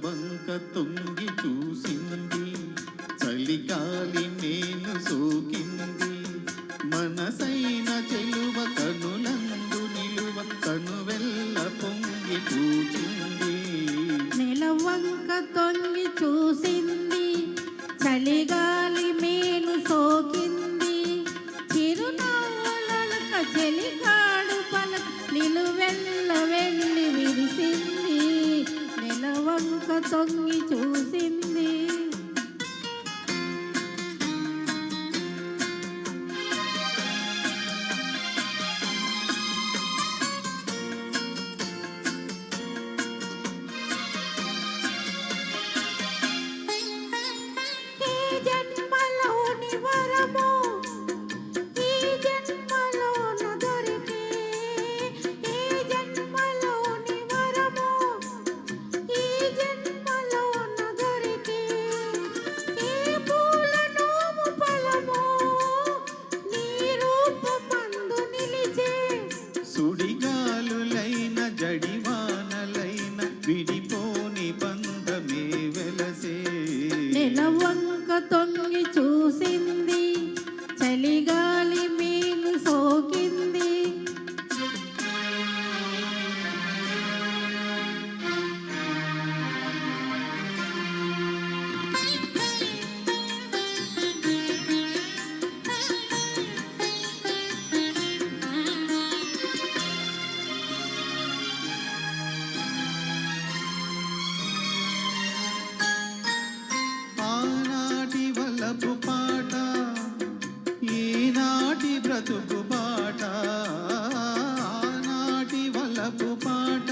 వంక తొంగి చూసింది, చలికాలి మేలు సోకింది. మనసైన చెలువ కనులందు నిలువ కనువెల్ల పొంగి పూచింది. నెలవంక తొంగి చూసింది, చలిగాలి మేలు సోకింది. చిరునవ్వులక చెలికాడు పలక నిలువెల్ల వెళ్ళి విరిసింది. నెలవంక తొంగి చూసింది. సుడిగాలులైన జడివానలైన విడిపోని బంధమే వెలసే. నెలవంక తొంగి చూసింది, చలిగాలి మేలు సోకింది. ఆనాటి వలపు పాట, ఈనాటి బ్రతుకు బాట. ఆనాటి వలపు పాట,